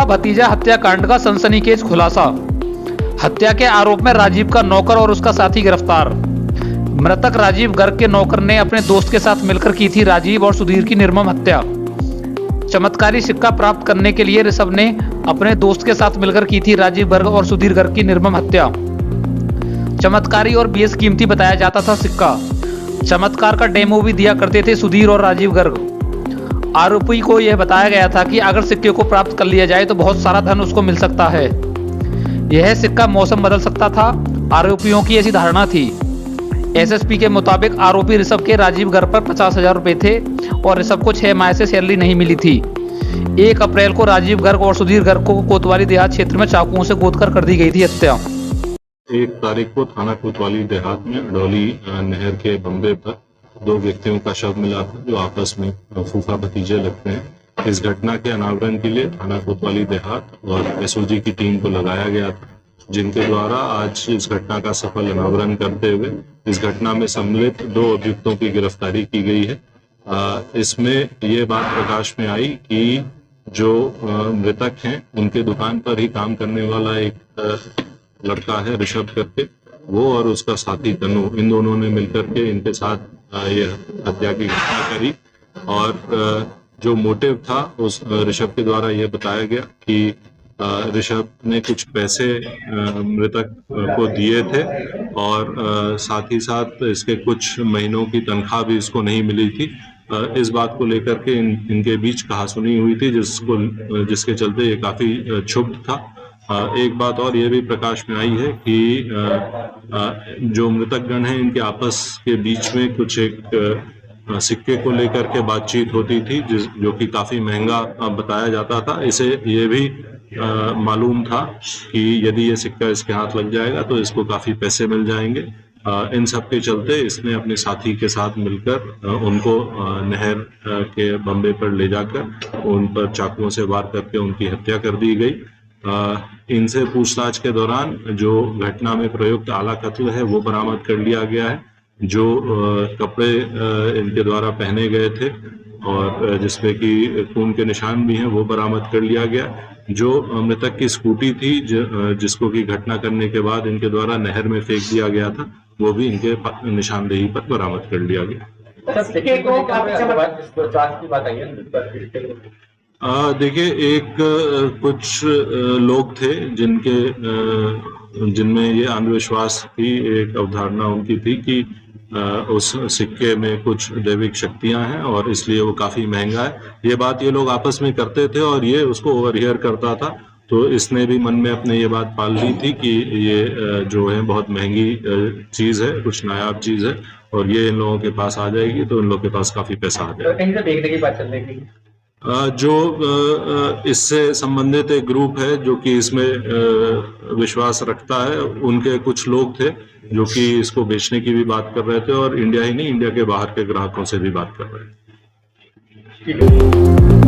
भतीजा हत्याकांड का सनसनीखेज खुलासा। हत्या के आरोप में राजीव का नौकर और उसका साथी गिरफ्तार। मृतक राजीव गर्ग के नौकर ने अपने दोस्त के साथ मिलकर की थी राजीव और सुधीर की निर्मम हत्या। चमत्कारी सिक्का प्राप्त करने के लिए ऋषभ ने अपने दोस्त के साथ मिलकर की थी राजीव गर्ग और सुधीर गर्ग की निर्मम हत्या। चमत्कारी और बेहद कीमती बताया जाता था सिक्का। चमत्कार का डेमो भी दिया करते थे सुधीर और राजीव गर्ग। आरोपी को यह बताया गया था कि अगर सिक्के को प्राप्त कर लिया जाए तो बहुत सारा धन उसको मिल सकता है। यह सिक्का मौसम बदल सकता था, आरोपियों की ऐसी धारणा थी। एसएसपी के मुताबिक आरोपी ऋषभ के राजीव गर्ग पर 50,000 रुपए थे और ऋषभ को 6 माह से सैलरी नहीं मिली थी। 1 अप्रैल को राजीव गर्ग और सुधीर गर्ग को कोतवाली देहात क्षेत्र में चाकुओं से गोदकर कर दी गई थी हत्या। 1 तारीख को थाना कोतवाली देहात में अडौली नहर के बंबे पर 2 व्यक्तियों का शव मिला था जो आपस में फूफा भतीजे लगते हैं। इस घटना के अनावरण के लिए थाना कोतवाली देहात और एसओजी की टीम को लगाया गया था, जिनके द्वारा आज इस घटना का सफल अनावरण करते हुए इस घटना में सम्मिलित 2 अभियुक्तों की गिरफ्तारी की गई है। इसमें ये बात प्रकाश में आई कि जो मृतक हैं उनके दुकान पर ही काम करने वाला एक लड़का है ऋषभ करके, वो और उसका साथी तनु, इन दोनों ने मिलकर के इनके साथ ये हत्या की घटना करी। और जो मोटिव था उस ऋषभ के द्वारा यह बताया गया कि ऋषभ ने कुछ पैसे मृतक को दिए थे और साथ ही साथ इसके कुछ महीनों की तनख्वाह भी इसको नहीं मिली थी। इस बात को लेकर के इनके बीच कहासुनी हुई थी, जिसके चलते ये काफी क्षुब्ध था। एक बात और ये भी प्रकाश में आई है कि जो मृतकगण हैं इनके आपस के बीच में कुछ एक सिक्के को लेकर के बातचीत होती थी, जो कि काफी महंगा बताया जाता था। इसे ये भी मालूम था कि यदि ये सिक्का इसके हाथ लग जाएगा तो इसको काफी पैसे मिल जाएंगे। इन सब के चलते इसने अपने साथी के साथ मिलकर उनको नहर के बंबे पर ले जाकर उन पर चाकुओं से वार करके उनकी हत्या कर दी गई। इनसे पूछताछ के दौरान जो घटना में प्रयुक्त आला कत्ल है वो बरामद कर लिया गया है। जो कपड़े इनके द्वारा पहने गए थे और जिसपे कि खून के निशान भी हैं वो बरामद कर लिया गया। जो मृतक की स्कूटी थी जिसको की घटना करने के बाद इनके द्वारा नहर में फेंक दिया गया था, वो भी इनके निशानदेही पर बरामद कर लिया गया। देखिए, एक कुछ लोग थे जिनमें ये अंधविश्वास की एक अवधारणा उनकी थी कि उस सिक्के में कुछ दैविक शक्तियां हैं और इसलिए वो काफी महंगा है। ये बात ये लोग आपस में करते थे और ये उसको ओवरहियर करता था, तो इसने भी मन में अपने ये बात पाल ली थी कि ये जो है बहुत महंगी चीज है, कुछ नायाब चीज है और ये इन लोगों के पास आ जाएगी तो इन लोगों के पास काफी पैसा आ जाएगा। कहीं से देखने की बात चल रही थी। जो इससे संबंधित एक ग्रुप है जो कि इसमें विश्वास रखता है, उनके कुछ लोग थे जो कि इसको बेचने की भी बात कर रहे थे और इंडिया ही नहीं, इंडिया के बाहर के ग्राहकों से भी बात कर रहे थे।